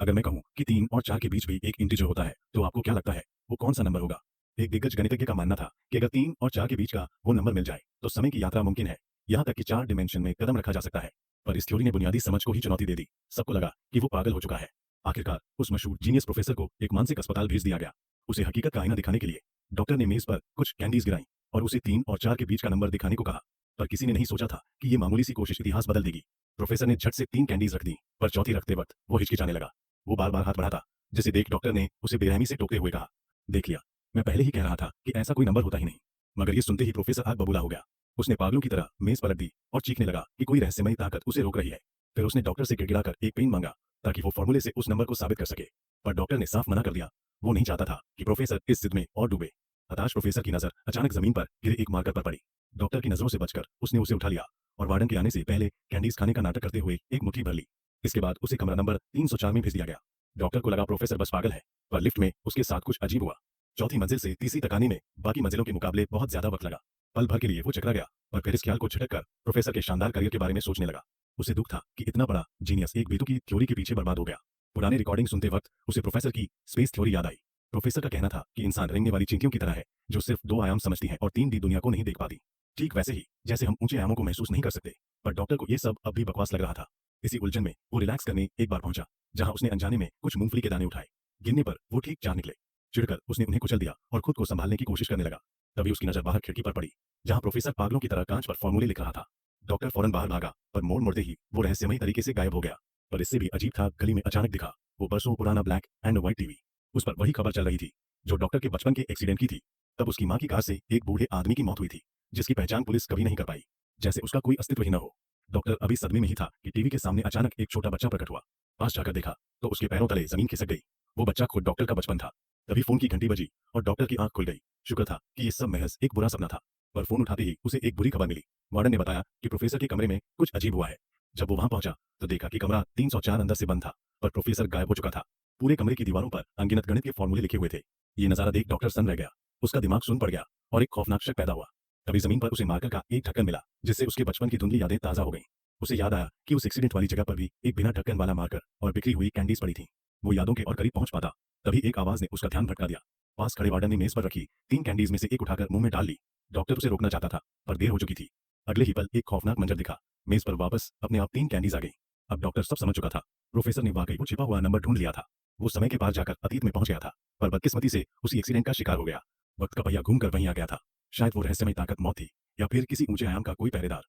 अगर मैं कहूँ कि 3 और 4 के बीच भी एक इंटीजर होता है, तो आपको क्या लगता है, वो कौन-सा नंबर होगा? एक दिग्गज गणितज्ञ का मानना था कि अगर 3 और 4 के बीच का वो नंबर मिल जाए, तो समय की यात्रा मुमकिन है। यहाँ तक कि 4 डायमेंशन में कदम रखा जा सकता है। पर इस थ्योरी ने बुनियादी समझ को ही चुनौती दे दी। सबको लगा कि वो पागल हो चुका है। आखिरकार उस मशहूर जीनियस प्रोफेसर को एक मानसिक अस्पताल भेज दिया गया। उसे हकीकत का आईना दिखाने के लिए डॉक्टर ने मेज पर कुछ कैंडीज गिराई और उसे 3 और 4 के बीच का नंबर दिखाने को कहा। पर किसी ने नहीं सोचा था कि ये मामूली सी कोशिश इतिहास बदल देगी। प्रोफेसर ने झट से 3 कैंडीज रख दी, पर चौथी रखते वक्त वो हिचकिचाने लगा। वो बार-बार हाथ बढ़ाता, जिसे देख डॉक्टर ने उसे बेरहमी से टोकते हुए कहा, "देख लिया, मैं पहले ही कह रहा था कि ऐसा कोई नंबर होता ही नहीं।" मगर ये सुनते ही प्रोफेसर आग बबूला हो गया। उसने पागलों की तरह मेज पलट दी और चीखने लगा कि कोई रहस्यमयी ताकत उसे रोक रही है। फिर उसने डॉक्टर से गिड़गिड़ाकर एक पेन मांगा ताकि वो फॉर्मूले से उस नंबर को साबित कर सके। पर डॉक्टर ने साफ मना कर दिया। वो नहीं चाहता था कि प्रोफेसर इस जिद में और डूबे। हताश प्रोफेसर की नजर अचानक जमीन पर गिरे एक मार्कर पर पड़ी। डॉक्टर की नजरों से बचकर उसने उसे उठा लिया और वार्डन के आने से पहले कैंडीज खाने का नाटक करते हुए एक मुट्ठी भर ली। इसके बाद उसे कमरा नंबर 304 में भेज दिया गया। डॉक्टर को लगा प्रोफेसर बस पागल है, पर लिफ्ट में उसके साथ कुछ अजीब हुआ। चौथी मंजिल से तीसरी तक आने में बाकी मंजिलों के मुकाबले बहुत ज्यादा वक्त लगा। पल भर के लिए वो चकरा गया, पर फिर इस ख्याल को झटक कर प्रोफेसर के शानदार करियर के बारे में सोचने लगा। उसे दुख था कि इतना बड़ा जीनियस एक बेतुकी थ्योरी के पीछे बर्बाद हो गया। पुराने रिकॉर्डिंग सुनते वक्त उसे प्रोफेसर की स्पेस थ्योरी याद आई। प्रोफेसर का कहना था कि इंसान रेंगने वाली चींटियों की तरह है, जो सिर्फ 2 आयाम समझती है और 3D दुनिया को नहीं देख पाती। ठीक वैसे ही जैसे हम ऊंचे आयामों को महसूस नहीं कर सकते। पर डॉक्टर को यह सब अब भी बकवास लग रहा था। इसी उलझन में वो रिलैक्स करने एक बार पहुंचा, जहां उसने अनजाने में कुछ मूंगफली के दाने उठाए। गिनने पर वो ठीक 4 निकले। चिढ़कर उसने उन्हें कुचल दिया और खुद को संभालने की कोशिश करने लगा। तभी उसकी नजर बाहर खिड़की पर पड़ी, जहां प्रोफेसर पागलों की तरह कांच पर फॉर्मूले लिख रहा था। डॉक्टर फौरन बाहर भागा, पर मोड़ मुड़ते ही वो रहस्यमयी तरीके से गायब हो गया। पर इससे भी अजीब था, गली में अचानक दिखा वो बरसों पुराना ब्लैक एंड व्हाइट टीवी। उस पर वही खबर चल रही थी जो डॉक्टर के बचपन के एक्सीडेंट की थी। तब उसकी मां की कार से एक बूढ़े आदमी की मौत हुई थी, जिसकी पहचान पुलिस कभी नहीं कर पाई, जैसे उसका कोई अस्तित्व ही न हो। डॉक्टर अभी सदमे में ही था कि टीवी के सामने अचानक एक छोटा बच्चा प्रकट हुआ। पास जाकर देखा तो उसके पैरों तले जमीन खिसक गई। वो बच्चा खुद डॉक्टर का बचपन था। तभी फोन की घंटी बजी और डॉक्टर की आंख खुल गई। शुक्र था कि ये सब महज एक बुरा सपना था। पर फोन उठाते ही उसे एक बुरी खबर मिली। वार्डन ने बताया कि प्रोफेसर के कमरे में कुछ अजीब हुआ है। जब वो वहां पहुंचा तो देखा कि कमरा 304 अंदर से बंद था, पर प्रोफेसर गायब हो चुका था। पूरे कमरे की दीवारों पर अनगिनत गणित के फॉर्मूले लिखे हुए थे। ये नजारा देख डॉक्टर सन रह गया। उसका दिमाग सुन पड़ गया और एक खौफनाक शक पैदा हुआ। तभी जमीन पर उसे मार्कर का एक ढक्कन मिला, जिससे उसके बचपन की धुंधली यादें ताजा हो गईं। उसे याद आया कि उस एक्सीडेंट वाली जगह पर भी एक बिना ढक्कन वाला मार्कर और बिखरी हुई कैंडीज पड़ी थी। वो यादों के और करीब पहुंच पाता। तभी एक आवाज ने उसका ध्यान भटका दिया। पास खड़े वार्डन ने मेज पर रखी 3 कैंडीज में से एक उठाकर मुंह में डाल ली। डॉक्टर उसे रोकना चाहता था, पर देर हो चुकी थी। अगले ही पल एक खौफनाक मंजर दिखा। मेज पर वापस अपने आप 3 कैंडीज आ गई। अब डॉक्टर सब समझ चुका था। प्रोफेसर ने वाकई वो छिपा हुआ नंबर ढूंढ लिया था। वो समय के पार जाकर अतीत में पहुंच गया था, पर बदकिस्मती से उसी एक्सीडेंट का शिकार हो गया। वक्त का पहिया घूम कर वहीं आ गया था। शायद वो रहस्यमय ताकत मौत थी, या फिर किसी ऊंचे आयाम का कोई पहरेदार।